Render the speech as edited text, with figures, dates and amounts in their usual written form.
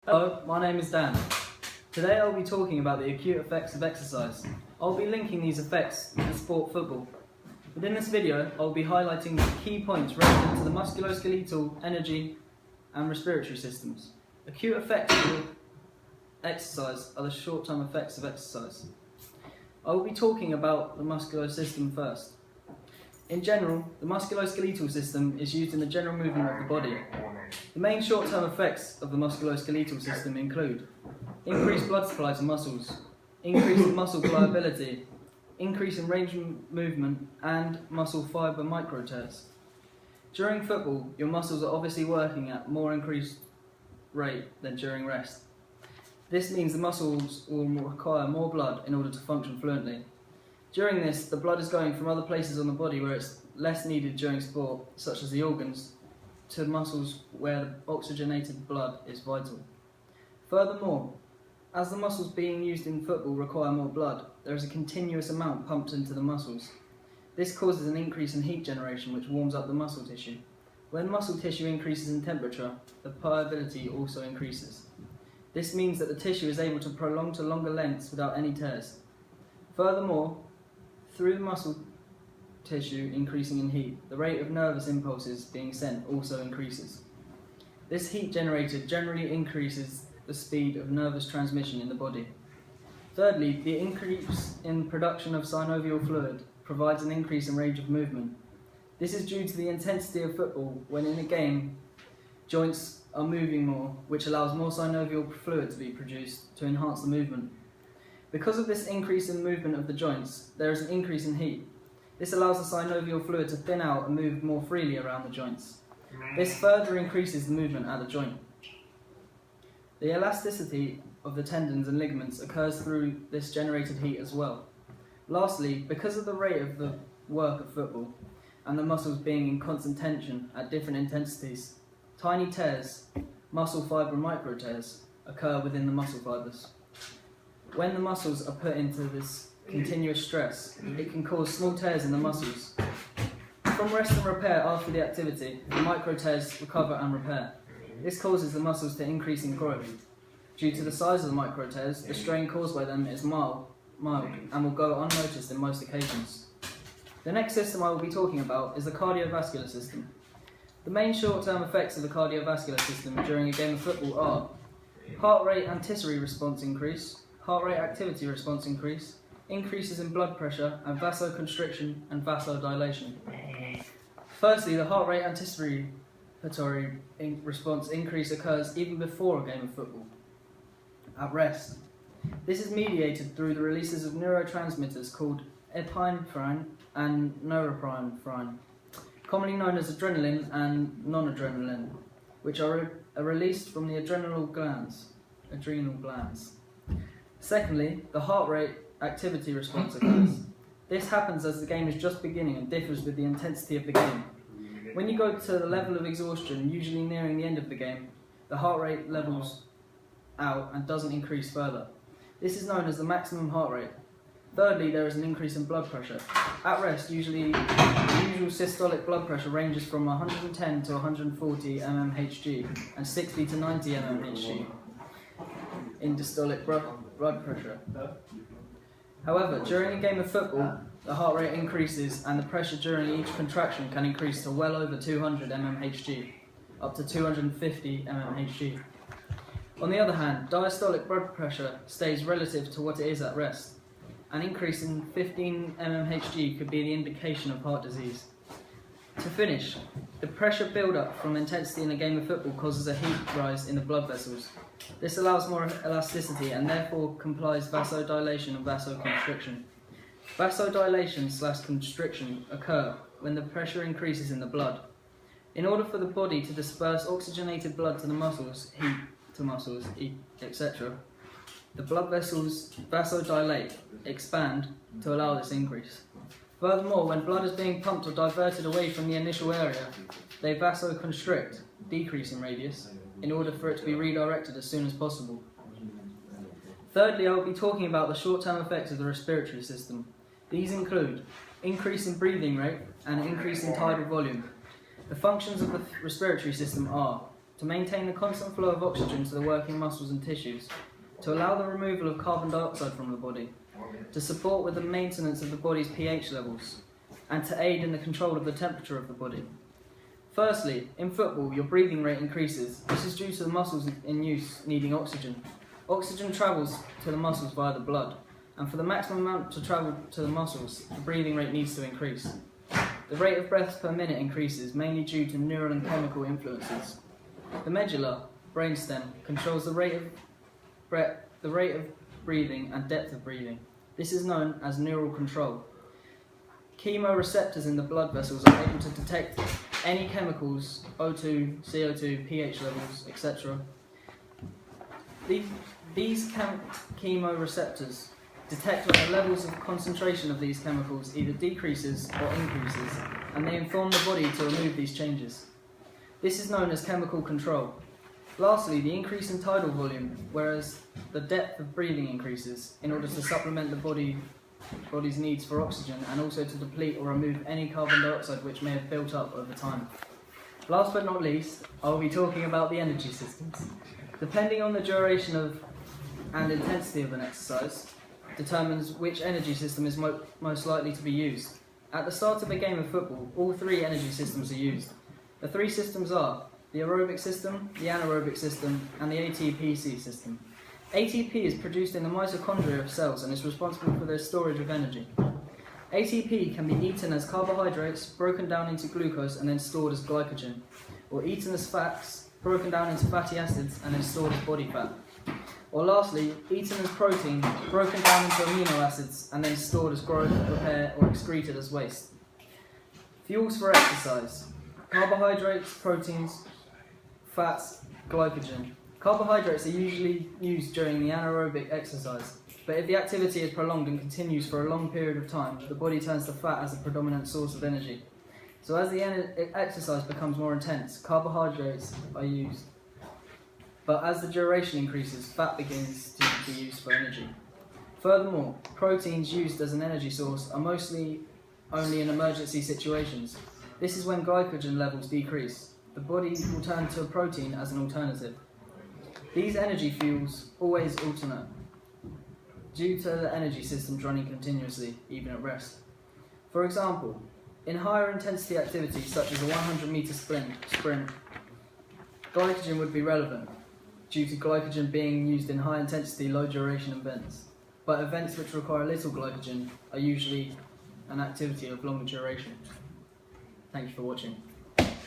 Hello, my name is Dan. Today I'll be talking about the acute effects of exercise. I'll be linking these effects to the sport football. Within this video, I'll be highlighting key points related to the musculoskeletal, energy and respiratory systems. Acute effects of exercise are the short-term effects of exercise. I will be talking about the muscular system first. In general, the musculoskeletal system is used in the general movement of the body. The main short-term effects of the musculoskeletal system include increased blood supply to muscles, increase in muscle pliability, increase in range of movement, and muscle fibre micro-tears. During football, your muscles are obviously working at more increased rate than during rest. This means the muscles will require more blood in order to function fluently. During this, the blood is going from other places on the body where it's less needed during sport, such as the organs, to muscles where oxygenated blood is vital. Furthermore, as the muscles being used in football require more blood, there is a continuous amount pumped into the muscles. This causes an increase in heat generation, which warms up the muscle tissue. When muscle tissue increases in temperature, the pliability also increases. This means that the tissue is able to prolong to longer lengths without any tears. Furthermore, through the muscle tissue increasing in heat, the rate of nervous impulses being sent also increases. This heat generated generally increases the speed of nervous transmission in the body. Thirdly, the increase in production of synovial fluid provides an increase in range of movement. This is due to the intensity of football. When in a game, joints are moving more, which allows more synovial fluid to be produced to enhance the movement. Because of this increase in movement of the joints, there is an increase in heat. This allows the synovial fluid to thin out and move more freely around the joints. This further increases the movement at the joint. The elasticity of the tendons and ligaments occurs through this generated heat as well. Lastly, because of the rate of the work of football and the muscles being in constant tension at different intensities, tiny tears, muscle fibre micro-tears, occur within the muscle fibres. When the muscles are put into this continuous stress, it can cause small tears in the muscles. From rest and repair after the activity, the micro-tears recover and repair. This causes the muscles to increase in growth. Due to the size of the micro-tears, the strain caused by them is mild and will go unnoticed in most occasions. The next system I will be talking about is the cardiovascular system. The main short-term effects of the cardiovascular system during a game of football are heart rate anticipory response increase, heart rate activity response increase, increases in blood pressure, and vasoconstriction and vasodilation. Firstly, the heart rate anticipatory response increase occurs even before a game of football. At rest, this is mediated through the releases of neurotransmitters called epinephrine and norepinephrine, commonly known as adrenaline and noradrenaline, which are released from the adrenal glands. Secondly, the heart rate activity response occurs. This happens as the game is just beginning and differs with the intensity of the game. When you go to the level of exhaustion, usually nearing the end of the game, the heart rate levels out and doesn't increase further. This is known as the maximum heart rate. Thirdly, there is an increase in blood pressure. At rest, the usual systolic blood pressure ranges from 110 to 140 mmHg and 60 to 90 mmHg in systolic blood pressure. However, during a game of football, the heart rate increases and the pressure during each contraction can increase to well over 200 mmHg, up to 250 mmHg. On the other hand, diastolic blood pressure stays relative to what it is at rest. An increase in 15 mmHg could be the indication of heart disease. To finish, the pressure build-up from intensity in a game of football causes a heat rise in the blood vessels. This allows more elasticity and therefore complies vasodilation and vasoconstriction. Vasodilation/constriction occur when the pressure increases in the blood. In order for the body to disperse oxygenated blood to the muscles, heat to muscles, etc., the blood vessels vasodilate, expand, to allow this increase. Furthermore, when blood is being pumped or diverted away from the initial area, they vasoconstrict, decrease in radius, in order for it to be redirected as soon as possible. Thirdly, I will be talking about the short-term effects of the respiratory system. These include increase in breathing rate and increase in tidal volume. The functions of the respiratory system are to maintain the constant flow of oxygen to the working muscles and tissues, to allow the removal of carbon dioxide from the body, to support with the maintenance of the body's pH levels, and to aid in the control of the temperature of the body. Firstly, in football, your breathing rate increases. This is due to the muscles in use needing oxygen. Oxygen travels to the muscles via the blood, and for the maximum amount to travel to the muscles, the breathing rate needs to increase. The rate of breaths per minute increases, mainly due to neural and chemical influences. The medulla, brainstem, controls the rate of breathing and depth of breathing. This is known as neural control. Chemoreceptors in the blood vessels are able to detect any chemicals, O2, CO2, pH levels, etc. These chemoreceptors detect when the levels of concentration of these chemicals either decreases or increases, and they inform the body to remove these changes. This is known as chemical control. Lastly, the increase in tidal volume, whereas the depth of breathing increases in order to supplement the body's needs for oxygen and also to deplete or remove any carbon dioxide which may have built up over time. Last but not least, I will be talking about the energy systems. Depending on the duration and intensity of an exercise, determines which energy system is most likely to be used. At the start of a game of football, all three energy systems are used. The three systems are the aerobic system, the anaerobic system, and the ATPC system. ATP is produced in the mitochondria of cells and is responsible for their storage of energy. ATP can be eaten as carbohydrates, broken down into glucose and then stored as glycogen, or eaten as fats, broken down into fatty acids and then stored as body fat. Or lastly, eaten as protein, broken down into amino acids and then stored as growth, repair, or excreted as waste. Fuels for exercise: carbohydrates, proteins, fats, glycogen. Carbohydrates are usually used during the anaerobic exercise, but if the activity is prolonged and continues for a long period of time, the body turns to fat as a predominant source of energy. So as the exercise becomes more intense, carbohydrates are used. But as the duration increases, fat begins to be used for energy. Furthermore, proteins used as an energy source are mostly only in emergency situations. This is when glycogen levels decrease. The body will turn to a protein as an alternative. These energy fuels always alternate, due to the energy systems running continuously, even at rest. For example, in higher intensity activities such as a 100-meter sprint, glycogen would be relevant, due to glycogen being used in high intensity, low duration events. But events which require little glycogen are usually an activity of longer duration. Thank you for watching.